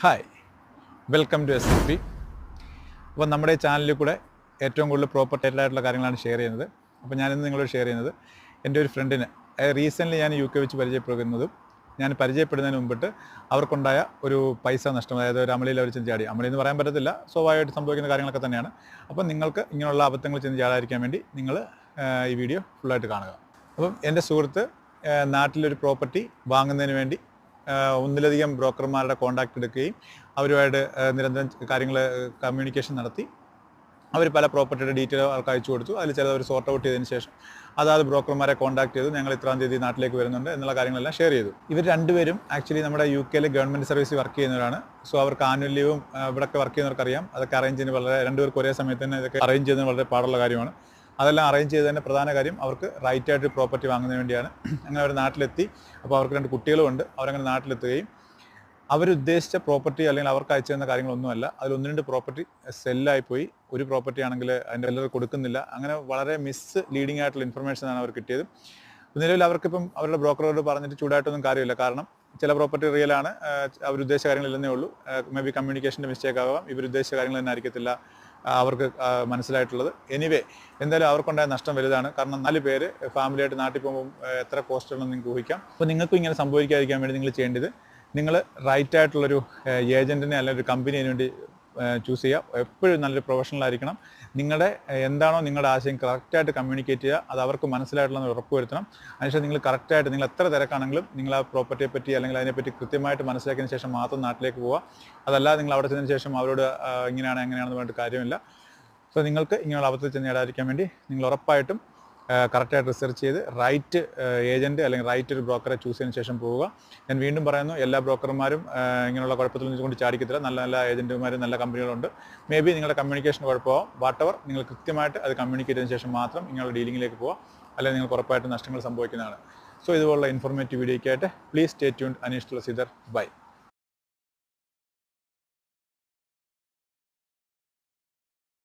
Hi, welcome to SLP. അപ്പോൾ നമ്മുടെ ഈ ചാനലിൽ കൂടെ ഏറ്റവും കൂടുതൽ പ്രോപ്പർ ആയിട്ടുള്ള കാര്യങ്ങളാണ് ഷെയർ ചെയ്യുന്നത്. അപ്പോൾ ഞാനിന്ന് നിങ്ങളോട് ഷെയർ ചെയ്യുന്നത് എൻ്റെ ഒരു ഫ്രണ്ടിന് റീസെൻ്റ്ലി ഞാൻ UK വെച്ച് പരിചയപ്പെടുന്നതും ഞാൻ പരിചയപ്പെടുന്നതിന് മുമ്പിട്ട് അവർക്കുണ്ടായ ഒരു പൈസ നഷ്ടം, അതായത് ഒരു അമളിയിൽ അവർ ചെന്ന് ചാടി. അമളി എന്ന് പറയാൻ പറ്റത്തില്ല, സ്വാഭാവികമായിട്ട് സംഭവിക്കുന്ന കാര്യങ്ങളൊക്കെ തന്നെയാണ്. അപ്പം നിങ്ങൾക്ക് ഇങ്ങനെയുള്ള അബദ്ധങ്ങൾ ചെന്ന് ചാടാതിരിക്കാൻ വേണ്ടി നിങ്ങൾ ഈ വീഡിയോ ഫുള്ളായിട്ട് കാണുക. അപ്പം എൻ്റെ സുഹൃത്ത് നാട്ടിലൊരു പ്രോപ്പർട്ടി വാങ്ങുന്നതിന് വേണ്ടി ഒന്നിലധികം ബ്രോക്കർമാരുടെ കോൺടാക്റ്റ് എടുക്കുകയും അവരുമായിട്ട് നിരന്തരം കാര്യങ്ങൾ കമ്മ്യൂണിക്കേഷൻ നടത്തി അവർ പല പ്രോപ്പർട്ടിയുടെ ഡീറ്റെയിൽ അവർക്ക് അയച്ചു കൊടുത്തു. അതിൽ ചിലത് അവർ സോർട്ട് ഔട്ട് ചെയ്തതിന് ശേഷം അതാത് ബ്രോക്കർമാരെ കോൺടാക്ട് ചെയ്തു, ഞങ്ങൾ ഇത്രാം തീയതി നാട്ടിലേക്ക് വരുന്നുണ്ട് എന്നുള്ള കാര്യങ്ങളെല്ലാം ഷെയർ ചെയ്തു. ഇവർ രണ്ടുപേരും ആക്ച്വലി നമ്മുടെ UK ഗവൺമെൻറ് സർവീസിൽ വർക്ക് ചെയ്യുന്നവരാണ്. സോ അവർക്ക് ആനുവൽ ലീവും ഇവിടെയൊക്കെ വർക്ക് ചെയ്യുന്നവർക്കറിയാം. അതൊക്കെ അറേഞ്ച് ചെയ്യുന്നത് വളരെ രണ്ടുപേർക്ക് ഒരേ സമയത്ത് തന്നെ ഇതൊക്കെ അറേഞ്ച് ചെയ്യുന്നത് വളരെ പാടുള്ള കാര്യമാണ്. അതെല്ലാം അറേഞ്ച് ചെയ്തതിൻ്റെ പ്രധാന കാര്യം അവർക്ക് റൈറ്റായിട്ട് പ്രോപ്പർട്ടി വാങ്ങുന്നതിന് വേണ്ടിയാണ്. അങ്ങനെ അവർ നാട്ടിലെത്തി. അപ്പോൾ അവർക്ക് 2 കുട്ടികളുമുണ്ട്. അവരങ്ങനെ നാട്ടിലെത്തുകയും അവരുദ്ദേശിച്ച പ്രോപ്പർട്ടി അല്ലെങ്കിൽ അവർക്ക് അയച്ചു തന്ന കാര്യങ്ങളൊന്നുമല്ല, അതിൽ 1-2 പ്രോപ്പർട്ടി സെല്ലായിപ്പോയി. ഒരു പ്രോപ്പർട്ടി ആണെങ്കിൽ അതിൻ്റെ എല്ലാവരും കൊടുക്കുന്നില്ല. അങ്ങനെ വളരെ മിസ് ലീഡിംഗ് ആയിട്ടുള്ള ഇൻഫർമേഷനാണ് അവർ കിട്ടിയത്. നിലവിൽ അവർക്കിപ്പം അവരുടെ ബ്രോക്കറോട് പറഞ്ഞിട്ട് ചൂടായിട്ടൊന്നും കാര്യമില്ല. കാരണം ചില പ്രോപ്പർട്ടി റിയലാണ്, അവരുദ്ദേശിച്ച കാര്യങ്ങളില്ലെന്നേ ഉള്ളൂ. മേ ബി കമ്മ്യൂണിക്കേഷൻ്റെ മിസ്റ്റേക്ക് ആകാം, ഇവരുദ്ദേശിച്ച കാര്യങ്ങൾ തന്നെ ആയിരിക്കത്തില്ല അവർക്ക് മനസ്സിലായിട്ടുള്ളത്. എനിവേ, എന്തായാലും അവർക്കുണ്ടായ നഷ്ടം വലുതാണ്. കാരണം 4 പേര് ഫാമിലിയായിട്ട് നാട്ടിൽ പോകുമ്പോൾ എത്ര കോസ്റ്റ് ഉണ്ടെന്ന് നിങ്ങൾക്ക് ഊഹിക്കാം. അപ്പോൾ നിങ്ങൾക്കും ഇങ്ങനെ സംഭവിക്കാതിരിക്കാൻ വേണ്ടി നിങ്ങൾ ചെയ്യേണ്ടത്, നിങ്ങൾ റൈറ്റായിട്ടുള്ളൊരു ഏജൻറ്റിനെ അല്ലെങ്കിൽ ഒരു കമ്പനിയെ വേണ്ടി ചൂസ് ചെയ്യുക. എപ്പോഴും നല്ലൊരു പ്രൊഫഷണൽ ആയിരിക്കണം. നിങ്ങളുടെ എന്താണോ നിങ്ങളുടെ ആശയം കറക്റ്റായിട്ട് കമ്മ്യൂണിക്കേറ്റ് ചെയ്യുക, അത് അവർക്ക് മനസ്സിലായിട്ടുള്ളത് ഉറപ്പ് വരുത്തണം. അതിനുശേഷം നിങ്ങൾ കറക്റ്റായിട്ട്, നിങ്ങൾ എത്ര തിരക്കാണെങ്കിലും നിങ്ങൾ ആ പ്രോപ്പർട്ടിയെ പറ്റി അല്ലെങ്കിൽ അതിനെപ്പറ്റി കൃത്യമായിട്ട് മനസ്സിലാക്കിയതിന് ശേഷം മാത്രം നാട്ടിലേക്ക് പോവുക. അതല്ലാതെ നിങ്ങൾ അവിടെ ചെന്നതിന് ശേഷം അവരോട് ഇങ്ങനെയാണ് എങ്ങനെയാണെന്ന് പറഞ്ഞിട്ട് കാര്യമില്ല. സോ നിങ്ങൾക്ക് ഇങ്ങനെയുള്ള അബദ്ധത്തിൽ ചെന്ന് നേടാതിരിക്കാൻ വേണ്ടി നിങ്ങൾ ഉറപ്പായിട്ടും കറക്റ്റായിട്ട് റിസർച്ച് ചെയ്ത് റൈറ്റ് ഏജൻറ്റ് അല്ലെങ്കിൽ റൈറ്റ് ഒരു ബ്രോക്കറെ ചൂസ് ചെയ്തതിന് ശേഷം പോവുക. ഞാൻ വീണ്ടും പറയുന്നു, എല്ലാ ബ്രോക്കർമാരും ഇങ്ങനെയുള്ള കുഴപ്പത്തിൽ കൊണ്ട് ചാടിക്കത്തില്ല. നല്ല നല്ല ഏജൻറ്റുമാരും നല്ല കമ്പനികളുണ്ട്. മേ ബി നിങ്ങളുടെ കമ്മ്യൂണിക്കേഷൻ കുഴപ്പമാവും. വാട്ടെവർ, നിങ്ങൾ കൃത്യമായിട്ട് അത് കമ്മ്യൂണിക്കേറ്റ് ചെയ്തതിന് ശേഷം മാത്രം നിങ്ങളുടെ ഡീലിങ്ങിലേക്ക് പോവുക. അല്ലെങ്കിൽ നിങ്ങൾക്ക് ഉറപ്പായിട്ട് നഷ്ടങ്ങൾ സംഭവിക്കുന്നതാണ്. സോ ഇതുപോലുള്ള ഇൻഫോർമേറ്റീവ് വീഡിയോയ്ക്കായിട്ട് please stay tuned. Aneesh Thulasidhar. By.